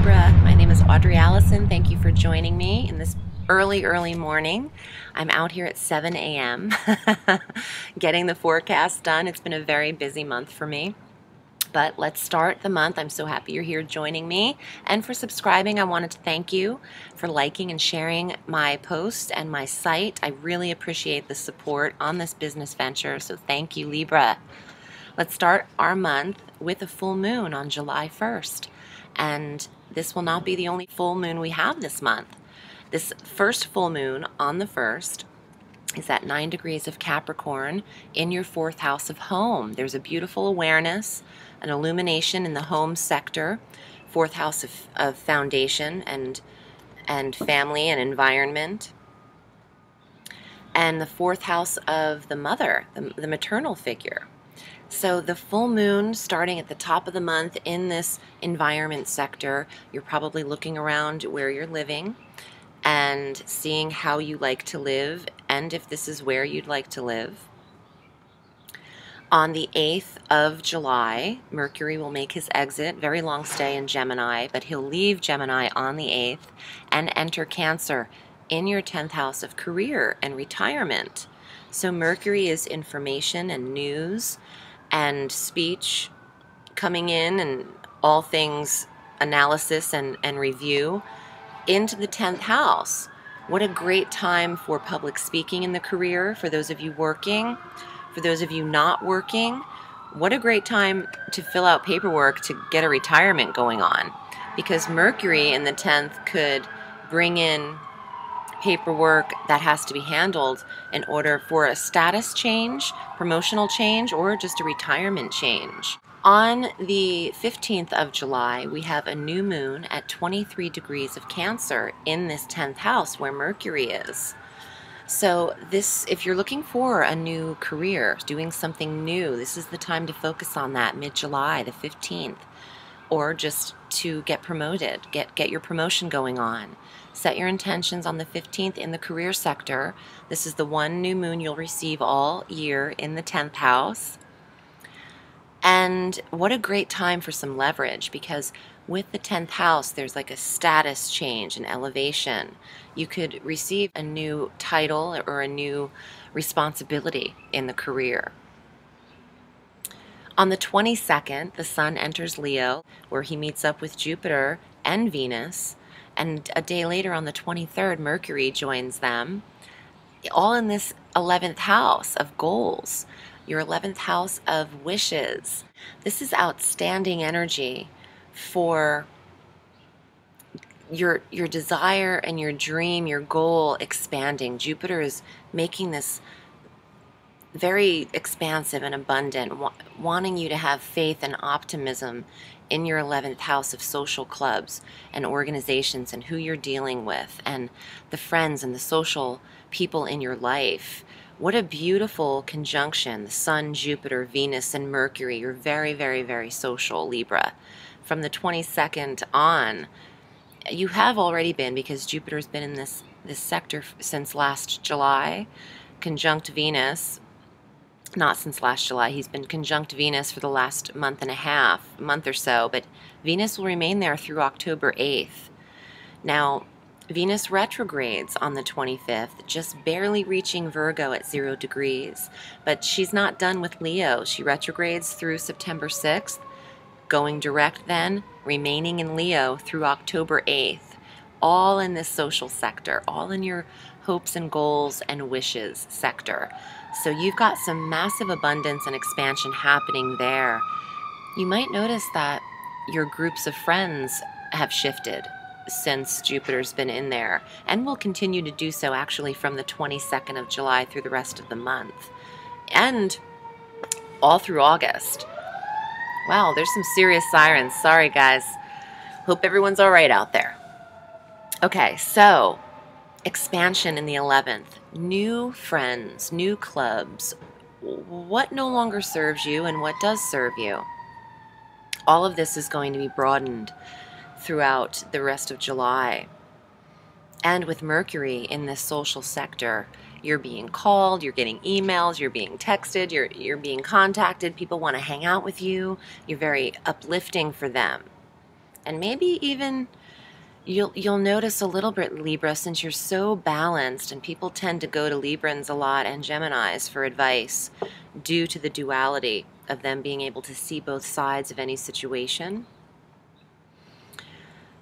Libra. My name is Audrey Alison. Thank you for joining me in this early morning. I'm out here at 7 a.m. getting the forecast done. It's been a very busy month for me. But let's start the month. I'm so happy you're here joining me. And for subscribing, I wanted to thank you for liking and sharing my post and my site. I really appreciate the support on this business venture. So thank you, Libra. Let's start our month with a full moon on July 1st. And this will not be the only full moon we have this month. This first full moon on the 1st is at 9 degrees of Capricorn in your 4th house of home. There's a beautiful awareness, an illumination in the home sector, 4th house of foundation and family and environment, and the 4th house of the mother, the maternal figure. So the full moon starting at the top of the month in this environment sector, you're probably looking around where you're living and seeing how you like to live and if this is where you'd like to live. On the 8th of July, Mercury will make his exit, very long stay in Gemini, but he'll leave Gemini on the 8th and enter Cancer in your 10th house of career and retirement. So Mercury is information and news and speech coming in and all things analysis and review into the 10th house. What a great time for public speaking in the career, for those of you working, for those of you not working. What a great time to fill out paperwork to get a retirement going on, because Mercury in the 10th could bring in paperwork that has to be handled in order for a status change, promotional change, or just a retirement change. On the 15th of July, we have a new moon at 23 degrees of Cancer in this 10th house where Mercury is. So this, if you're looking for a new career, doing something new, this is the time to focus on that mid-July, the 15th, or just to get promoted, get your promotion going on. Set your intentions on the 15th in the career sector. This is the one new moon you'll receive all year in the 10th house. And what a great time for some leverage, because with the 10th house, there's like a status change, an elevation. You could receive a new title or a new responsibility in the career. On the 22nd, the Sun enters Leo, where he meets up with Jupiter and Venus. And a day later, on the 23rd, Mercury joins them, all in this 11th house of goals, your 11th house of wishes. This is outstanding energy for your desire and your dream, your goal expanding. Jupiter is making this very expansive and abundant, wanting you to have faith and optimism in your 11th house of social clubs and organizations and who you're dealing with and the friends and the social people in your life. What a beautiful conjunction, the Sun, Jupiter, Venus, and Mercury. You're very social, Libra. From the 22nd on, you have already been, because Jupiter's been in this sector since last July, conjunct Venus. Not since last July, he's been conjunct Venus for the last month or so, but Venus will remain there through October 8th. Now, Venus retrogrades on the 25th, just barely reaching Virgo at 0 degrees, but she's not done with Leo. She retrogrades through September 6th, going direct then, remaining in Leo through October 8th, all in this social sector, all in your hopes and goals and wishes sector. So you've got some massive abundance and expansion happening there. You might notice that your groups of friends have shifted since Jupiter's been in there, and will continue to do so actually from the 22nd of July through the rest of the month, and all through August. Wow, there's some serious sirens. Sorry, guys. Hope everyone's all right out there. Okay, so expansion in the 11th, new friends, new clubs, what no longer serves you and what does serve you. All of this is going to be broadened throughout the rest of July. And with Mercury in this social sector, you're being called, you're getting emails, you're being texted, you're being contacted, people want to hang out with you, you're very uplifting for them. And maybe even you'll notice a little bit, Libra, since you're so balanced, and people tend to go to Librans a lot and Geminis for advice due to the duality of them being able to see both sides of any situation.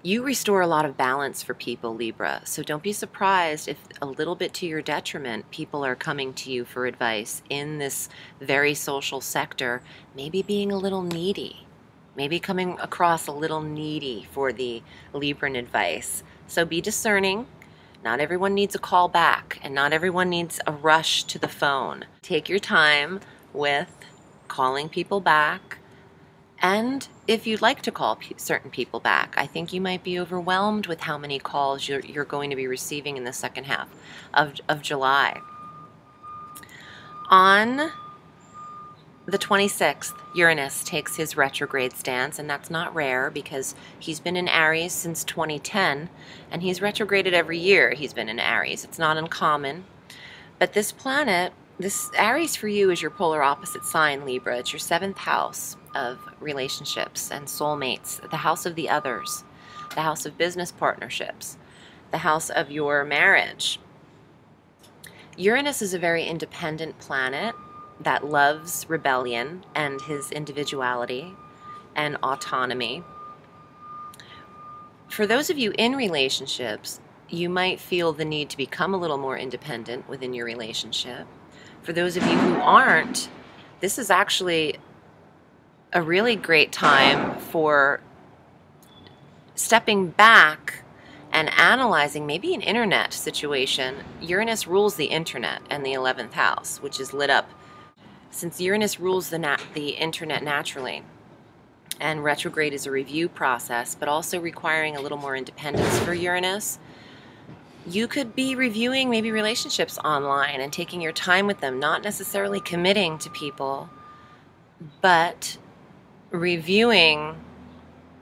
You restore a lot of balance for people, Libra, so don't be surprised if a little bit to your detriment, people are coming to you for advice in this very social sector, maybe being a little needy, maybe coming across a little needy for the Libran advice. So be discerning. Not everyone needs a call back, and not everyone needs a rush to the phone. Take your time with calling people back. And if you'd like to call certain people back, I think you might be overwhelmed with how many calls you're going to be receiving in the second half of July. On the 26th, Uranus takes his retrograde stance, and that's not rare because he's been in Aries since 2010, and he's retrograded every year he's been in Aries. It's not uncommon. But this planet, this Aries for you is your polar opposite sign, Libra. It's your 7th house of relationships and soulmates, the house of the others, the house of business partnerships, the house of your marriage. Uranus is a very independent planet that loves rebellion and his individuality and autonomy. For those of you in relationships, you might feel the need to become a little more independent within your relationship. For those of you who aren't, this is actually a really great time for stepping back and analyzing maybe an internet situation. Uranus rules the internet and the 11th house, which is lit up. Since Uranus rules the internet naturally, and retrograde is a review process, but also requiring a little more independence for Uranus, you could be reviewing maybe relationships online and taking your time with them, not necessarily committing to people, but reviewing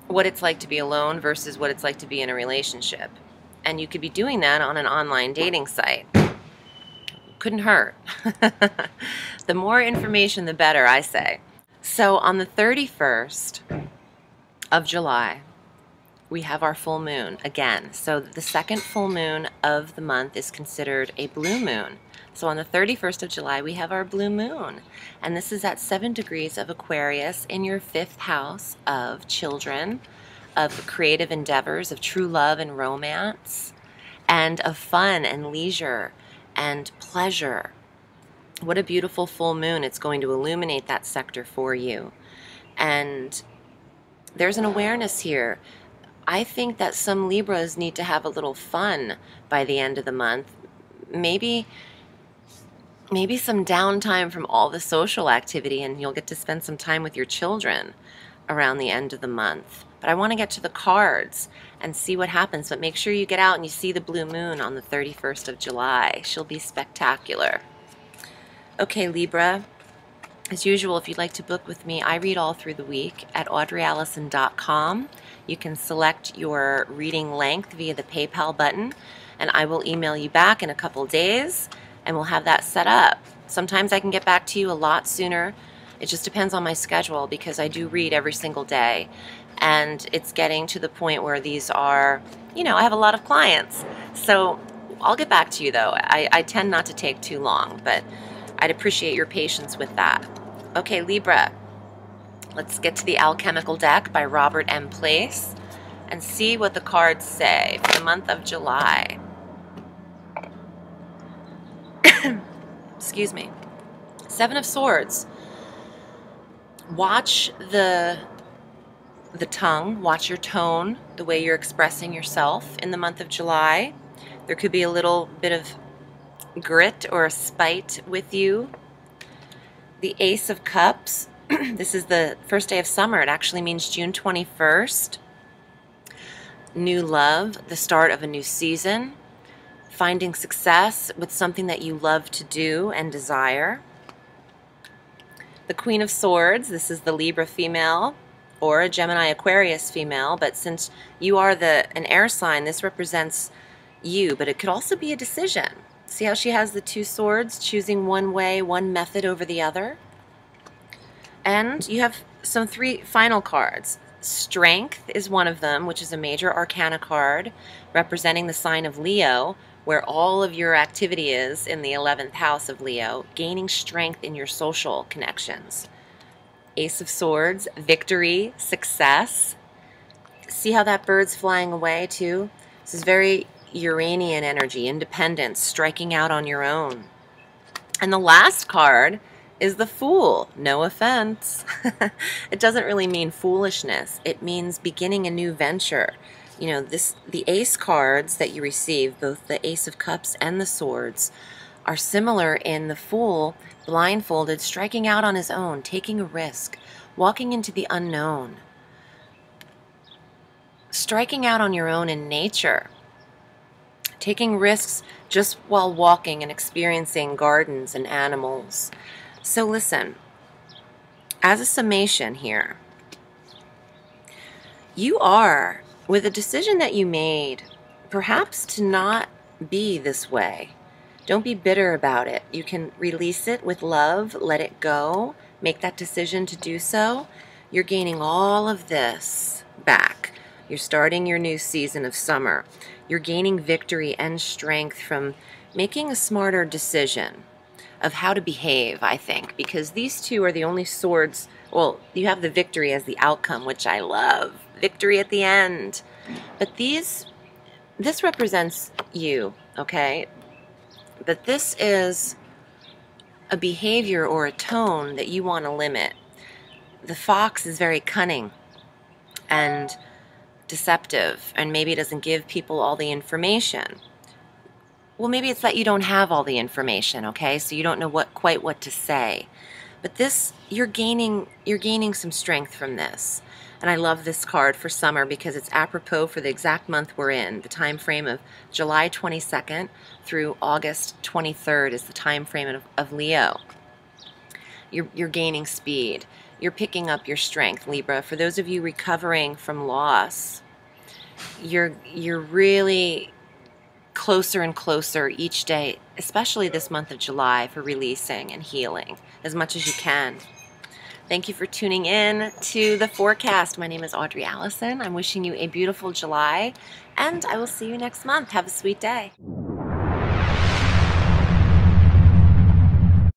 what it's like to be alone versus what it's like to be in a relationship. And you could be doing that on an online dating site. Couldn't hurt. The more information, the better, I say. So on the 31st of July, we have our full moon again. So the second full moon of the month is considered a blue moon. So on the 31st of July, we have our blue moon. And this is at 7 degrees of Aquarius in your 5th house of children, of creative endeavors, of true love and romance, and of fun and leisure and pleasure. What a beautiful full moon. It's going to illuminate that sector for you. And there's an awareness here. I think that some Libras need to have a little fun by the end of the month. Maybe some downtime from all the social activity, and you'll get to spend some time with your children around the end of the month. But I want to get to the cards and see what happens. But make sure you get out and you see the blue moon on the 31st of July. She'll be spectacular. Okay, Libra. As usual, if you'd like to book with me, I read all through the week at audreyallison.com. You can select your reading length via the PayPal button, and I will email you back in a couple days, and we'll have that set up. Sometimes I can get back to you a lot sooner. It just depends on my schedule because I do read every single day, and it's getting to the point where these are, I have a lot of clients. So I'll get back to you though. I tend not to take too long, but I'd appreciate your patience with that. Okay, Libra, let's get to the Alchemical deck by Robert M. Place and see what the cards say for the month of July. Excuse me. 7 of Swords. Watch the tongue, watch your tone, the way you're expressing yourself in the month of July. There could be a little bit of grit or a spite with you. The Ace of Cups. This is the first day of summer. It actually means June 21st. New love, the start of a new season. Finding success with something that you love to do and desire. The Queen of Swords. This is the Libra female or a Gemini Aquarius female, but since you are an air sign, this represents you, but it could also be a decision. See how she has the 2 swords, choosing one way, one method over the other? And you have some 3 final cards. Strength is one of them, which is a major arcana card representing the sign of Leo, where all of your activity is in the 11th house of Leo, gaining strength in your social connections. Ace of Swords, victory, success. See how that bird's flying away too? This is very Uranian energy, independence, striking out on your own. And the last card is the Fool. No offense. It doesn't really mean foolishness. It means beginning a new venture. You know, the Ace cards that you receive, both the Ace of Cups and the Swords, are similar in the Fool, blindfolded, striking out on his own, taking a risk, walking into the unknown. Striking out on your own in nature. Taking risks just while walking and experiencing gardens and animals. So listen, as a summation here, you are, with a decision that you made, perhaps to not be this way. Don't be bitter about it. You can release it with love, let it go, make that decision to do so. You're gaining all of this back. You're starting your new season of summer. You're gaining victory and strength from making a smarter decision of how to behave, I think, because these two are the only swords. Well, you have the victory as the outcome, which I love. Victory at the end. But this represents you, okay? But this is a behavior or a tone that you want to limit. The fox is very cunning and deceptive, and maybe it doesn't give people all the information. Well, maybe it's that you don't have all the information, okay? So you don't know quite what to say. But this, you're gaining some strength from this. And I love this card for summer because it's apropos for the exact month we're in. The time frame of July 22nd through August 23rd is the time frame of Leo. You're gaining speed. You're picking up your strength, Libra. For those of you recovering from loss, you're really closer and closer each day, especially this month of July, for releasing and healing as much as you can. Thank you for tuning in to the forecast. My name is Audrey Alison. I'm wishing you a beautiful July, and I will see you next month. Have a sweet day.